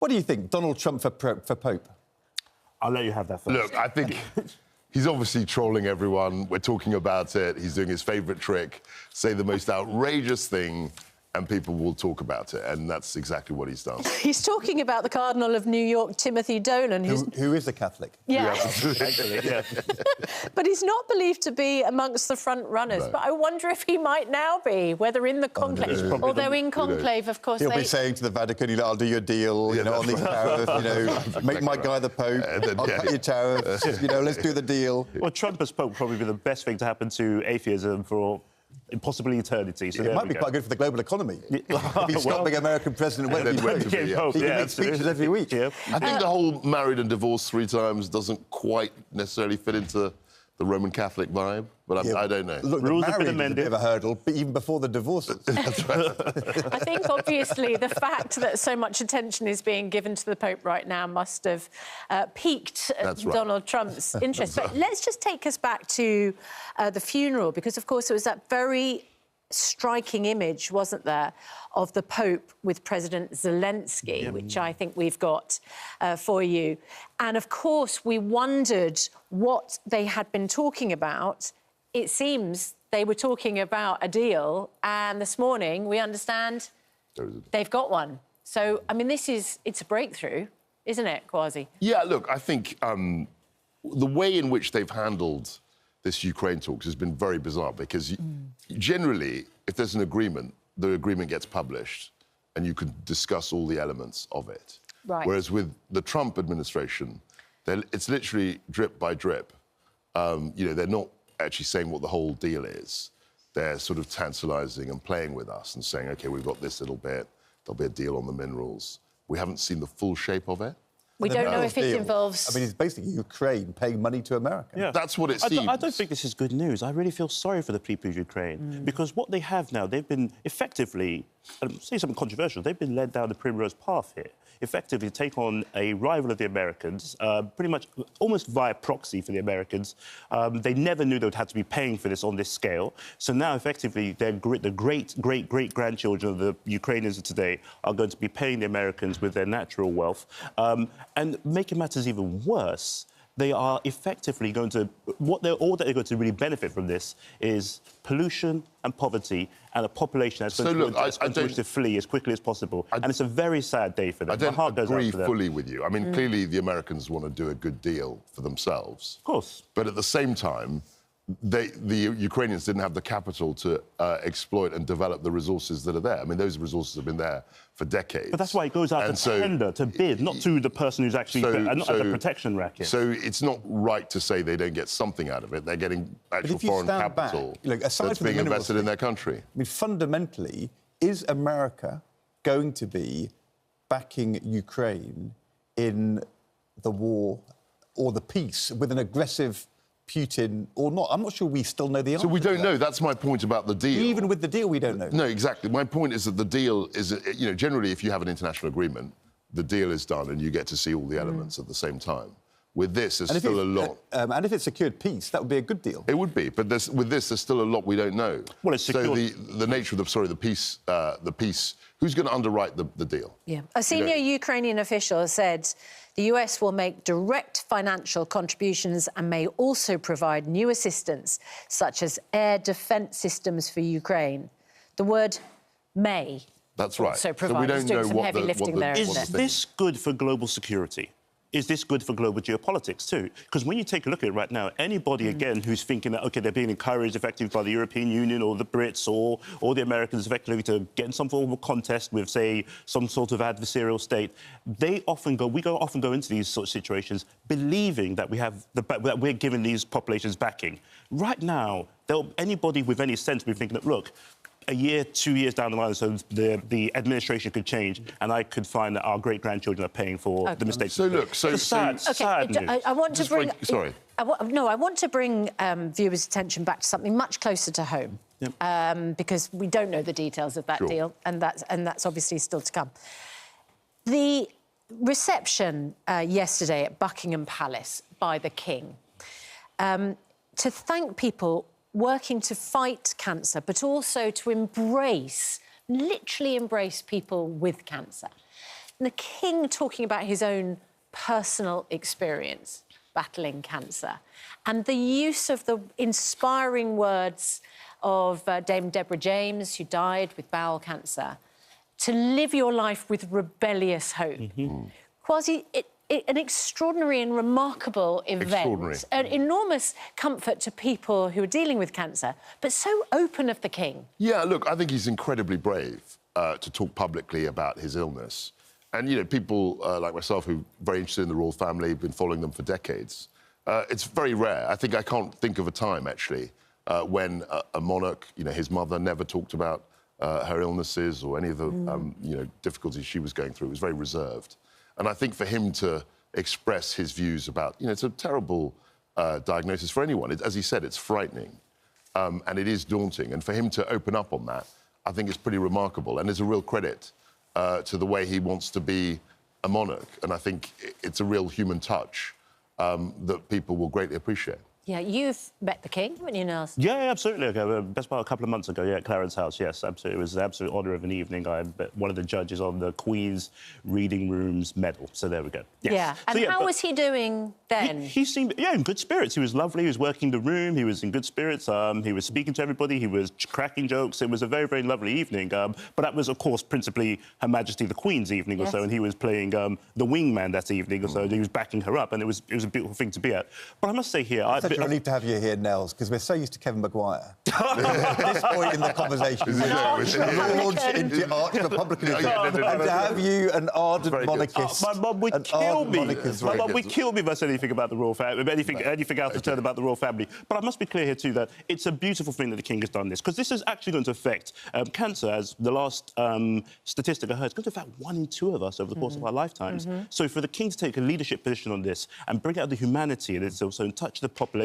What do you think? Donald Trump for Pope? I'll let you have that first. Look, I think he's obviously trolling everyone. We're talking about it. He's doing his favourite trick, say the most outrageous thing, and people will talk about it, and that's exactly what he's done. He's talking about the Cardinal of New York, Timothy Dolan, who is a Catholic. Yeah. Actually, yeah. But he's not believed to be amongst the front runners. No. But I wonder if he might now be, whether in the conclave. No. Although in conclave, of course, he'll be saying to the Vatican, I'll do your deal, you know, on these tariffs, make my guy the Pope, I'll cut your tariffs, let's do the deal. Well, Trump as Pope would probably be the best thing to happen to atheism for possibly eternity. So it might be quite good for the global economy. If he's stopping American president when he Pope. He can make speeches every week. Yeah. I think the whole married and divorced 3 times doesn't quite necessarily fit into the Roman Catholic vibe, but I don't know. Look, rules have been amended. A bit of a hurdle, but even before the divorces. That's right. I think, obviously, the fact that so much attention is being given to the Pope right now must have piqued Donald Trump's interest. But let's just take us back to the funeral, because, of course, it was that very striking image, wasn't there, of the Pope with President Zelensky, which I think we've got for you. And, of course, we wondered what they had been talking about. It seems they were talking about a deal, and this morning, we understand they've got one. So, I mean, it's a breakthrough, isn't it, Kwasi? Yeah, look, I think the way in which they've handled this Ukraine talks has been very bizarre, because generally, if there's an agreement, the agreement gets published and you can discuss all the elements of it. Right. Whereas with the Trump administration, it's literally drip by drip. They're not actually saying what the whole deal is. They're sort of tantalising and playing with us and saying, OK, we've got this little bit, there'll be a deal on the minerals. We haven't seen the full shape of it. We don't know if it involves... I mean, it's basically Ukraine paying money to America. Yeah. That's what it seems. I don't think this is good news. I really feel sorry for the people of Ukraine, because what they have now, they've been effectively, and say something controversial, they've been led down the primrose path here, effectively to take on a rival of the Americans, pretty much almost via proxy for the Americans. They never knew they would have to be paying for this on this scale. So now, effectively, the great-great-great-grandchildren of the Ukrainians of today are going to be paying the Americans with their natural wealth. And making matters even worse, they are effectively going to... all that they're going to really benefit from this is pollution and poverty and a population that's going to flee as quickly as possible. And it's a very sad day for them. I don't My heart goes out agree to them. fully with you. I mean, clearly the Americans want to do a good deal for themselves. Of course. But at the same time, the Ukrainians didn't have the capital to exploit and develop the resources that are there. I mean, those resources have been there for decades. But that's why it goes out to tender, to bid, not to the person who's actually... not as a protection racket. So it's not right to say they don't get something out of it. They're getting actual foreign capital that's being invested in their country. I mean, fundamentally, is America going to be backing Ukraine in the war or the peace with an aggressive Putin or not? I'm not sure we still know the answer. So we don't know. That's my point about the deal. Even with the deal, we don't know. No, exactly. My point is that the deal is, generally, if you have an international agreement, the deal is done and you get to see all the elements at the same time. With this, there's still a lot. And if it secured peace, that would be a good deal. It would be, but with this, there's still a lot we don't know. Well, it's secured. So the nature of the peace. Who's going to underwrite the deal? Yeah, a senior Ukrainian official said the US will make direct financial contributions and may also provide new assistance, such as air defence systems for Ukraine. The word "may." That's right. So we don't know some heavy lifting there. Is this good for global security? Is this good for global geopolitics too? Because when you take a look at it right now, anybody, again, who's thinking that, OK, they're being encouraged effectively by the European Union or the Brits or the Americans effectively to get in some form of a contest with, say, some sort of adversarial state, we often go into these sort of situations believing that that we're giving these populations backing. Right now, anybody with any sense will be thinking that, look, a year, 2 years down the line, so the administration could change, and I could find that our great-grandchildren are paying for the mistakes. So look, sad news. I want to bring... Sorry. I want to bring viewers' attention back to something much closer to home, because we don't know the details of that deal, and that's obviously still to come. The reception yesterday at Buckingham Palace by the King, to thank people working to fight cancer, but also to literally embrace people with cancer. the King talking about his own personal experience battling cancer and the use of the inspiring words of Dame Deborah James, who died with bowel cancer, to live your life with rebellious hope. Kwasi, an extraordinary and remarkable event, an enormous comfort to people who are dealing with cancer, but so open of the King. Yeah, look, I think he's incredibly brave to talk publicly about his illness. And, you know, people like myself who are very interested in the royal family, been following them for decades, it's very rare. I can't think of a time, actually, when a monarch, you know, his mother never talked about her illnesses or any of the, you know, difficulties she was going through. It was very reserved. And I think for him to express his views about, you know, it's a terrible diagnosis for anyone. As he said, it's frightening and it is daunting. And for him to open up on that, I think is pretty remarkable and is a real credit to the way he wants to be a monarch. And I think it's a real human touch that people will greatly appreciate. Yeah, you've met the King, haven't you, Nels? Yeah, absolutely. Okay, best part a couple of months ago, at Clarence House, yes, absolutely. It was an absolute honour of an evening. I'm one of the judges on the Queen's Reading Room's medal, so there we go. Yes. Yeah, and how was he doing then? He seemed, in good spirits. He was lovely, he was working the room, he was in good spirits, he was speaking to everybody, he was cracking jokes. It was a very, very lovely evening, but that was, of course, principally Her Majesty the Queen's evening or so, and he was playing the wingman that evening or so, and he was backing her up, and it was a beautiful thing to be at. But I must say here... It's a relief to have you here, Nels, because we're so used to Kevin Maguire. At this point in the conversation, launch into arch Republicanism. And to have you, an ardent monarchist... my mum would kill me. My mum would kill me if I said anything about the royal family, anything out of turn about the royal family. But I must be clear here, too, that it's a beautiful thing that the King has done this, because this is actually going to affect cancer, as the last statistic I heard, it's going to affect 1 in 2 of us over the course of our lifetimes. So for the King to take a leadership position on this and bring out the humanity and it's also touch the population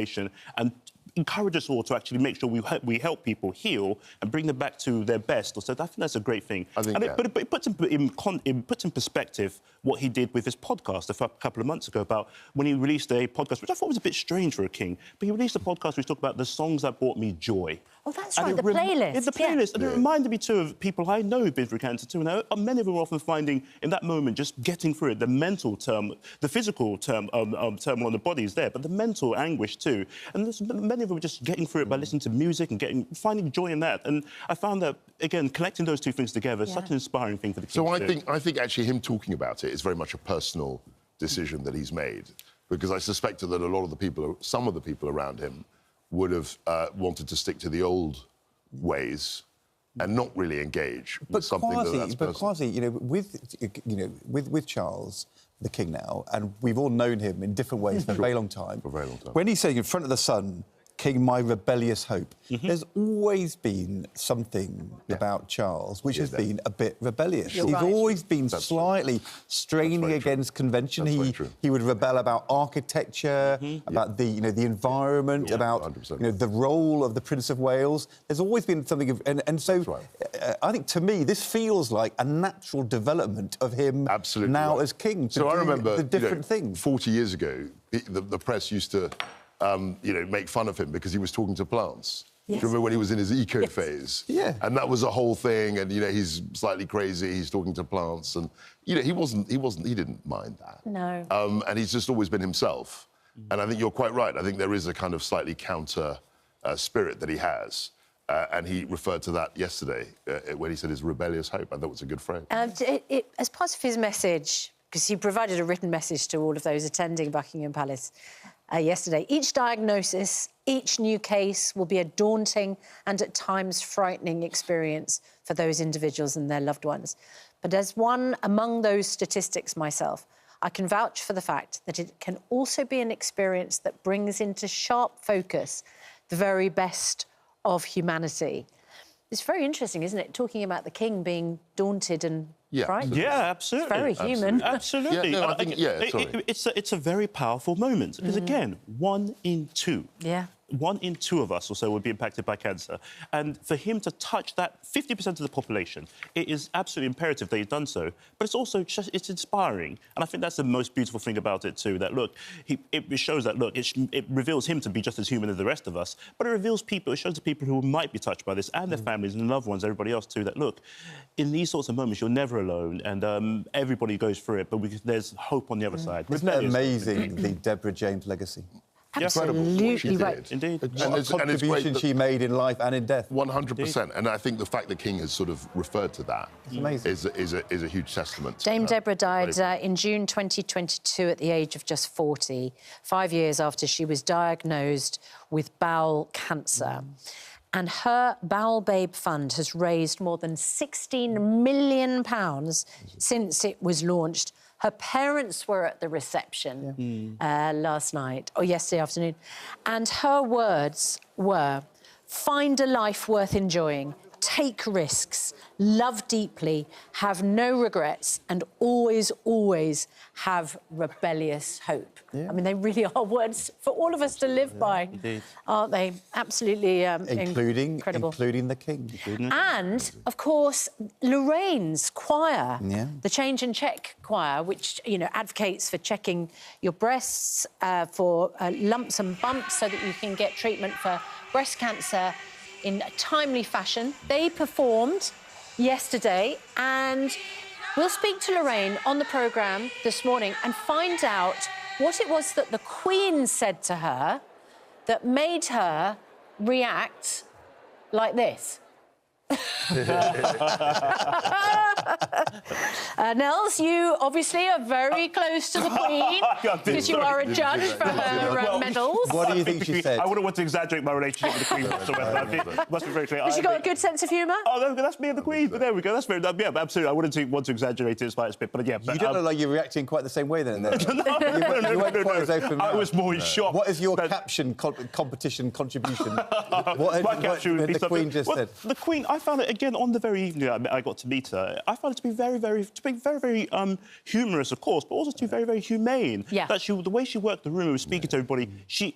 and encourage us all to actually make sure we help people heal and bring them back to their best. So I think that's a great thing. But it puts in perspective what he did with his podcast a couple of months ago about when he released a podcast, which I thought was a bit strange for a king, but he released a podcast which talked about the songs that brought me joy. Oh, that's right, the playlist. Yeah, the playlist. And it reminded me, too, of people I know who've been through cancer, too. And many of them are often finding, in that moment, just getting through it, the mental term, the physical term on the body is there, but the mental anguish, too. And many of them are just getting through it by listening to music and finding joy in that. And I found that, again, collecting those two things together is such an inspiring thing for the King to do. I think actually him talking about it is very much a personal decision that he's made, because I suspected that a lot of the people, some of the people around him, would have wanted to stick to the old ways and not really engage with something that's personal. But Kwasi, with Charles, the King now, and we've all known him in different ways for a very long time. For a very long time. When he's saying in front of the sun, King, my rebellious hope, there's always been something about Charles which has been a bit rebellious. He's always been slightly straining against convention. He would rebel about architecture, about the environment, about the role of the Prince of Wales. There's always been something of, and so I think to me this feels like a natural development of him now as king. So I remember the different things. 40 years ago, the press used to make fun of him because he was talking to plants. Yes. Do you remember when he was in his eco phase? Yeah. And that was a whole thing, and, he's slightly crazy, he's talking to plants, and, he didn't mind that. No. And he's just always been himself. And I think you're quite right. I think there is a kind of slightly counter spirit that he has. And he referred to that yesterday when he said his rebellious hope. I thought it was a good phrase. As part of his message, because he provided a written message to all of those attending Buckingham Palace yesterday, each diagnosis, each new case will be a daunting and at times frightening experience for those individuals and their loved ones. But as one among those statistics myself, I can vouch for the fact that it can also be an experience that brings into sharp focus the very best of humanity. It's very interesting, isn't it, talking about the King being daunted and frightened? Yeah, absolutely. It's very human. Absolutely. Yeah, no, I think, it's a very powerful moment. Because, again, 1 in 2. Yeah. 1 in 2 of us or so would be impacted by cancer. And for him to touch that 50% of the population, it is absolutely imperative that he's done so. But it's also just, it's inspiring. And I think that's the most beautiful thing about it, too, that, look, it shows that, look, it reveals him to be just as human as the rest of us, but it reveals people, it shows the people who might be touched by this and their families and loved ones, everybody else, too, that, look, in these sorts of moments, you're never alone, and everybody goes through it, but there's hope on the other side. Isn't it amazing, the Deborah James legacy? Absolutely right. Indeed. What a contribution she made in life and in death. 100%. And I think the fact that King has sort of referred to that is a huge testament. Dame Deborah died in June 2022 at the age of just 40, 5 years after she was diagnosed with bowel cancer. And her Bowel Babe Fund has raised more than £16 million since it was launched. Her parents were at the reception last night, or yesterday afternoon, and her words were, "Find a life worth enjoying, take risks, love deeply, have no regrets, and always, always have rebellious hope." I mean, they really are words for all of us to live by, aren't they? Absolutely incredible. Including the King. And, of course, Lorraine's choir, the Change and Check choir, which, you know, advocates for checking your breasts for lumps and bumps so that you can get treatment for breast cancer in a timely fashion. They performed yesterday, and we'll speak to Lorraine on the programme this morning and find out what it was that the Queen said to her that made her react like this. Nels, you obviously are very close to the Queen because you are a judge for her medals. What do you think she said? I wouldn't want to exaggerate my relationship with the Queen whatsoever. I think it must be very clear. Has she got a good sense of humour? Oh, no, that's me and the Queen. But there we go. That's very... Yeah, absolutely. I wouldn't want to exaggerate it by a bit, but yeah. You don't look like you're reacting quite the same way then. No. I was more in shock. What is your caption competition contribution? My caption would be the something... Queen just said. The Queen, I found it, again, on the very evening I got to meet her, I found it to be very humorous, of course, but also to be very, very humane. Yeah. That the way she worked the room, was speaking to everybody,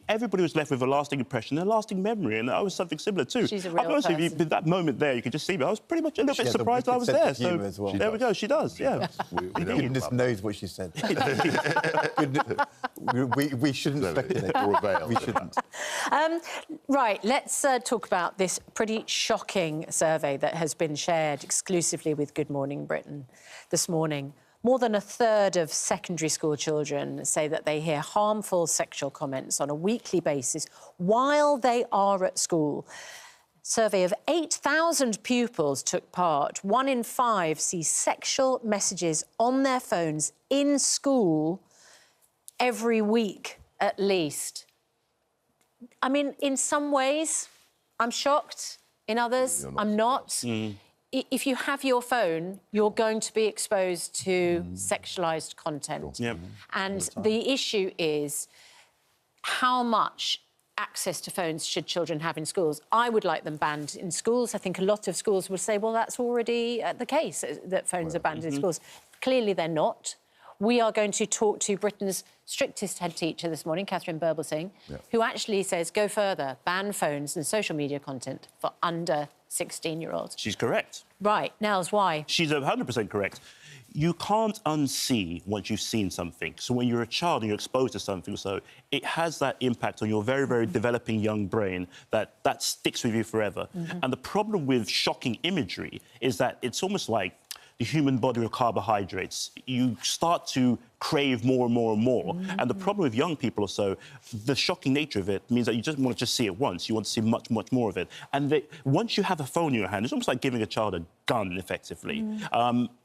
everybody was left with a lasting impression, a lasting memory, and I was something similar too. She's a real person. With that moment there, you could just see me. I was pretty much a little bit surprised I was there. So there we go. She does. Yeah. Goodness knows what she said. we shouldn't speculate. We shouldn't. Right, let's talk about this pretty shocking survey that has been shared exclusively with Good Morning Britain this morning. More than a third of secondary school children say that they hear harmful sexual comments on a weekly basis while they are at school. A survey of 8,000 pupils took part. 1 in 5 see sexual messages on their phones in school every week, at least. I mean, in some ways, I'm shocked. In others, I'm not. If you have your phone, you're going to be exposed to sexualised content. And the issue is how much access to phones should children have in schools? I would like them banned in schools. I think a lot of schools would say, well, that's already the case, that phones are banned in schools. Clearly, they're not. We are going to talk to Britain's strictest head teacher this morning, Catherine Birbalsingh, who actually says go further, ban phones and social media content for under 16-year-olds. She's correct. Right. Nels, why? She's 100% correct. You can't unsee once you've seen something. So when you're a child and you're exposed to something, so it has that impact on your very, very developing young brain that sticks with you forever. And the problem with shocking imagery is that it's almost like the human body with carbohydrates. You start to crave more and more and more. And the problem with young people also, the shocking nature of it means that you just want to see it once. You want to see much, much more of it. And once you have a phone in your hand, it's almost like giving a child a gun, effectively.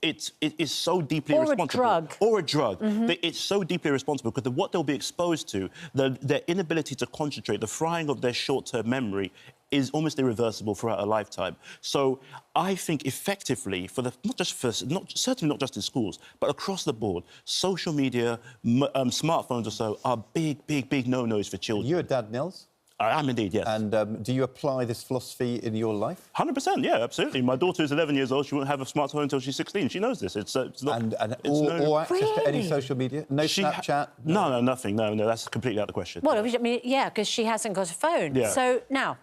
It is so deeply irresponsible. Or a drug. It's so deeply irresponsible because what they'll be exposed to, their inability to concentrate, the frying of their short-term memory is almost irreversible throughout a lifetime. So I think effectively, certainly not just in schools, but across the board, social media, smartphones or so are big, big, big no-nos for children. You're a dad, Nels? I am indeed, yes. And do you apply this philosophy in your life? 100%, yeah, absolutely. My daughter is 11 years old. She won't have a smartphone until she's 16. She knows this. It's not... Or access to any social media? No Snapchat? No, nothing. No, that's completely out of the question. Well, I mean, yeah, because she hasn't got a phone. Yeah. So now,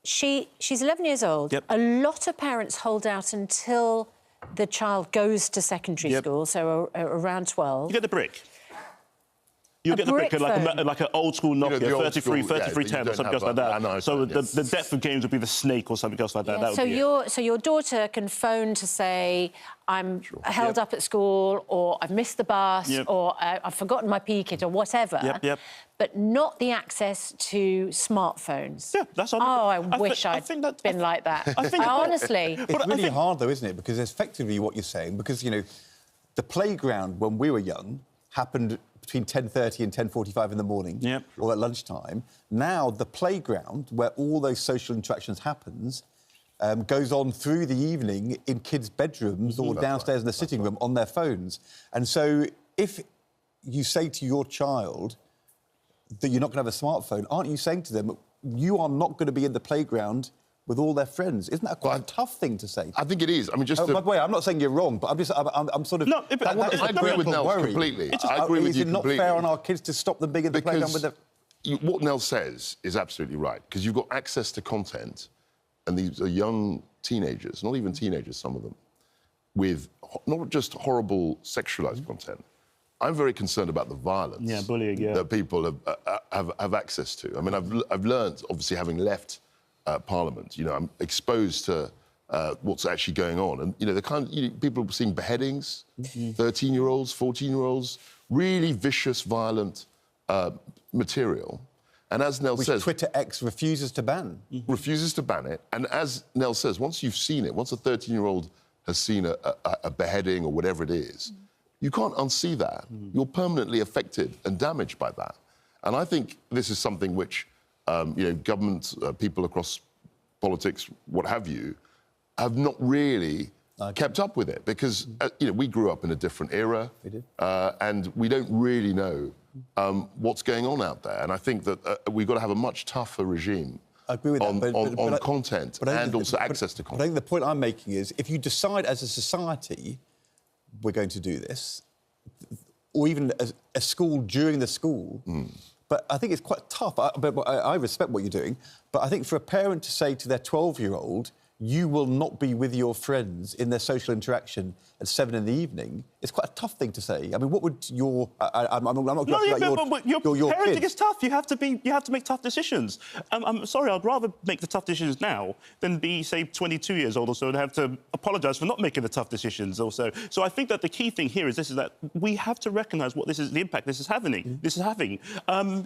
she's 11 years old. Yep. A lot of parents hold out until the child goes to secondary school, so around 12. You get the brick. You'll get the brick, like an old-school Nokia, 3310 or something else like that. So the depth of games would be the Snake or something else like that. Yeah, so your daughter can phone to say, I'm held up at school, or I've missed the bus, or I've forgotten my PE kit, or whatever, but not the access to smartphones. Yeah, that's... Oh, I wish I'd been like that. Honestly. It's really hard, though, isn't it? Because it's effectively what you're saying, because, you know, the playground when we were young happened between 10:30 and 10:45 in the morning, or at lunchtime. Now the playground, where all those social interactions happens, goes on through the evening in kids' bedrooms or downstairs in the sitting room on their phones. And so if you say to your child that you're not going to have a smartphone, aren't you saying to them, you are not going to be in the playground with all their friends? Isn't that quite a tough thing to say? I think it is. I mean, just... By the way, I'm not saying you're wrong, but I'm sort of... No, I agree with Nels completely. I agree with you completely. Is it not fair on our kids to stop them being in the playground with their... What Nels says is absolutely right, because you've got access to content, and these are young teenagers, not even teenagers, some of them, with not just horrible sexualised content. I'm very concerned about the violence bullying, that people have access to. I mean, I've learned, obviously, having left Parliament, you know, I'm exposed to what's actually going on. And, you know, the kind of, people are seeing beheadings, 13-year-olds, 14-year-olds, really vicious, violent material. And as Nels says... Twitter X refuses to ban. Refuses to ban it. And as Nels says, once you've seen it, once a 13-year-old has seen a beheading or whatever it is, you can't unsee that. You're permanently affected and damaged by that. And I think this is something which... you know, government, people across politics, what have you, have not really kept up with it because, you know, we grew up in a different era. We did. And we don't really know what's going on out there. And I think that we've got to have a much tougher regime on content and also access to content. But I think the point I'm making is if you decide as a society we're going to do this, or even a school during the school... But I think it's quite tough. I respect what you're doing, but I think for a parent to say to their 12-year-old, you will not be with your friends in their social interaction at 7 in the evening, it's quite a tough thing to say. I mean, what would your... I'm not going to but your parenting kids. is tough. You have to make tough decisions. I'm sorry, I'd rather make the tough decisions now than be, say, 22 years old or so and have to apologise for not making the tough decisions also. So I think that the key thing here is that we have to recognise what the impact this is having.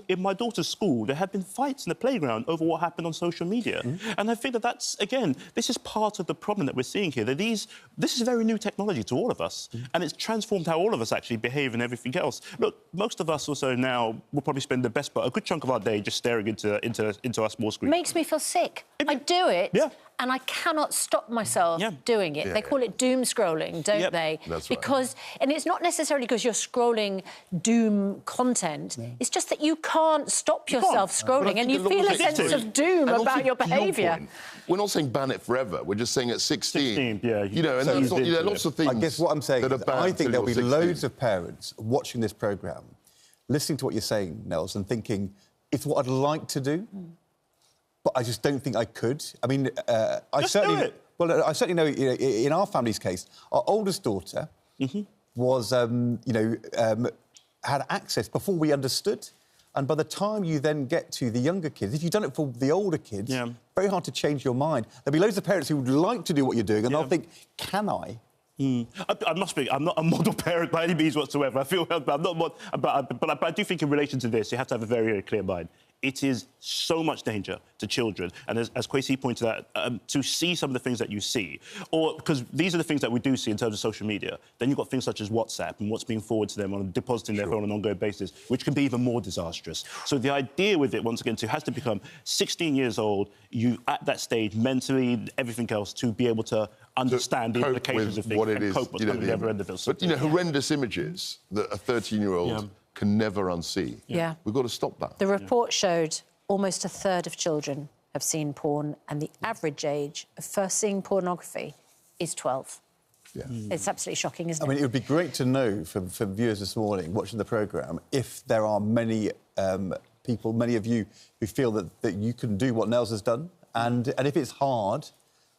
In my daughter's school, there have been fights in the playground over what happened on social media. And I think that's, again, this is part of the problem that we're seeing here. That this is very new technology to all of us, and it's transformed how all of us actually behave and everything else. Look, most of us also now will probably spend the best part, a good chunk of our day just staring into our small screen. Makes me feel sick. I do it, and I cannot stop myself doing it. They call it doom scrolling, don't they? That's because, and it's not necessarily because you're scrolling doom content. It's just that you can't stop yourself scrolling, and you feel a sense of doom about your behaviour. We're not saying ban it forever. We're just saying at 16. You know, and lots of things. I guess what I'm saying is I think there'll be loads of parents watching this programme, listening to what you're saying, Nels, and thinking, it's what I'd like to do, but I just don't think I could. I mean, I certainly know, you know, in our family's case, our oldest daughter was, had access before we understood. And by the time you then get to the younger kids, if you've done it for the older kids, very hard to change your mind. There'll be loads of parents who would like to do what you're doing, and they'll think, can I? I must be. I'm not a model parent by any means whatsoever. I feel, I'm not. But I do think in relation to this, you have to have a very, very clear mind. It is so much danger to children, and as Kwesi pointed out, to see some of the things that you see, or because these are the things that we do see in terms of social media. Then you've got things such as WhatsApp and what's being forwarded to them on depositing their phone on an ongoing basis, which can be even more disastrous. So the idea with it, once again, has to become 16 years old. You at that stage, mentally, everything else, to be able to understand the implications of things what it is, cope with the other end of it. But horrendous images that a 13-year-old can never unsee. Yeah. We've got to stop that. The report showed almost a third of children have seen porn, and the average age of first seeing pornography is 12. Yeah. It's absolutely shocking, isn't it? I mean, it would be great to know for viewers this morning watching the programme if there are many people, many of you, who feel that you can do what Nels has done, and if it's hard,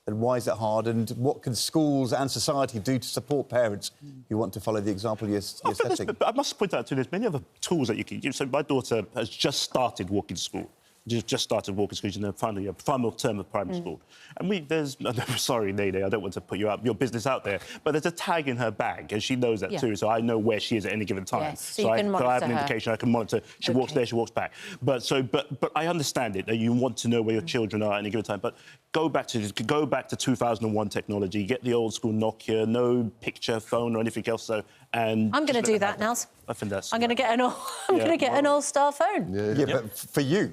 then why is it hard, and what can schools and society do to support parents who want to follow the example you're setting? But I must point out, too, there's many other tools that you can use. So my daughter has just started walking to school. Just started walking school in the final term of primary school. And sorry, Nene, I don't want to put your business out there, but there's a tag in her bag, and she knows that too, so I know where she is at any given time. Yes, so I have an indication, I can monitor. She walks there, she walks back. But I understand it, that you want to know where your children are at any given time, but go back to 2001 technology, get the old school Nokia, no picture phone or anything else, and I'm going to do that, Nels. I think that's... I'm going to get an all-star phone. Yeah, but for you...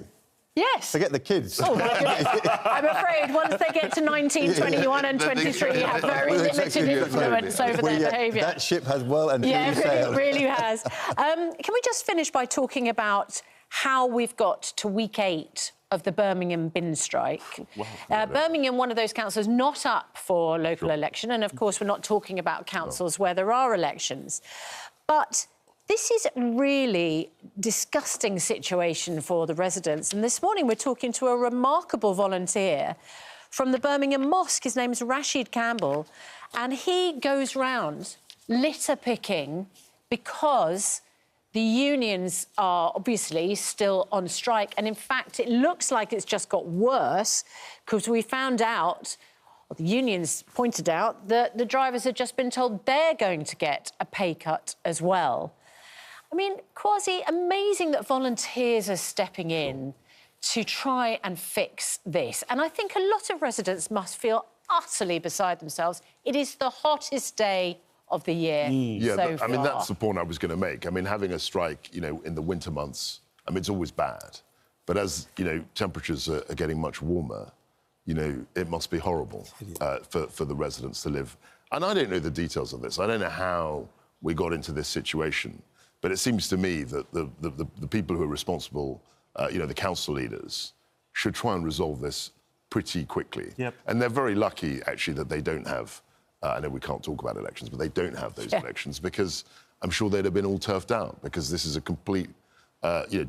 Yes. Forget the kids. Oh, my goodness. I'm afraid once they get to 19, 21 and 23, you have very limited influence over their behaviour. That ship has well and truly sailed. It really has. Can we just finish by talking about how we've got to week 8 of the Birmingham bin strike? Wow. Birmingham, one of those councils not up for local election, and, of course, we're not talking about councils where there are elections. But... this is a really disgusting situation for the residents. And this morning we're talking to a remarkable volunteer from the Birmingham Mosque. His name's Rashid Campbell. And he goes round litter picking because the unions are obviously still on strike. And, in fact, it looks like it's just got worse because we found out... the unions pointed out that the drivers had just been told they're going to get a pay cut as well. I mean, Kwasi, amazing that volunteers are stepping in to try and fix this. And I think a lot of residents must feel utterly beside themselves. It is the hottest day of the year so far. I mean, that's the point I was going to make. I mean, having a strike, in the winter months, I mean, it's always bad. But as, temperatures are getting much warmer, it must be horrible for the residents to live. And I don't know the details of this. I don't know how we got into this situation. But it seems to me that the people who are responsible, the council leaders, should try and resolve this pretty quickly. Yep. And they're very lucky, actually, that they don't have... I know we can't talk about elections, but they don't have those elections because I'm sure they'd have been all turfed out because this is a complete...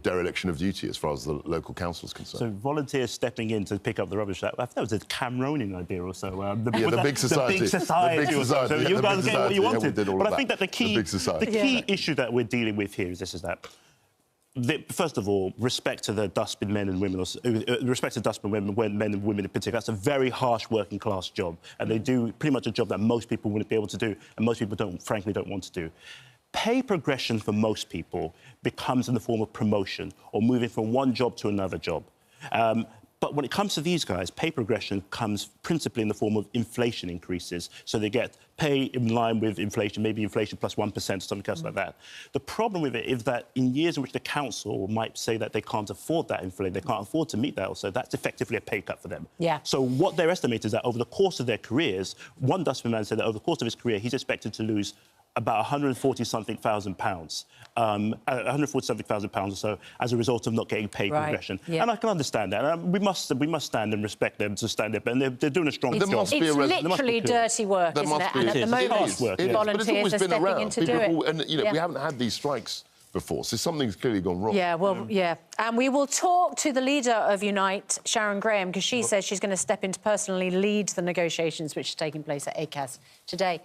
dereliction of duty as far as the local council is concerned. So volunteers stepping in to pick up the rubbish, I think that was a Cameronian idea or so. The big society. The big society. So you guys get what you wanted. But I think that the key issue that we're dealing with here is that first of all, respect to the dustbin men and women, respect to dustbin men and women in particular. That's a very harsh working class job, and they do pretty much a job that most people wouldn't be able to do, and most people frankly don't want to do. Pay progression for most people becomes in the form of promotion or moving from one job to another job. But when it comes to these guys, pay progression comes principally in the form of inflation increases. So they get pay in line with inflation, maybe inflation plus 1% or something else like that. The problem with it is that in years in which the council might say that they can't afford that inflation, they can't afford to meet that also, that's effectively a pay cut for them. Yeah. So what they're estimating is that over the course of their careers, one dustbin man said that over the course of his career, he's expected to lose about £140-something thousand, £140-something thousand or so as a result of not getting pay progression. Yeah. And I can understand that. We must stand and respect them to stand up, and they're doing a strong job. It's literally dirty work, isn't it? And at the moment, volunteers are stepping in to do it. And, we haven't had these strikes before, so something's clearly gone wrong. Yeah, well, And we will talk to the leader of Unite, Sharon Graham, because she says she's going to step in to personally lead the negotiations which are taking place at ACAS today.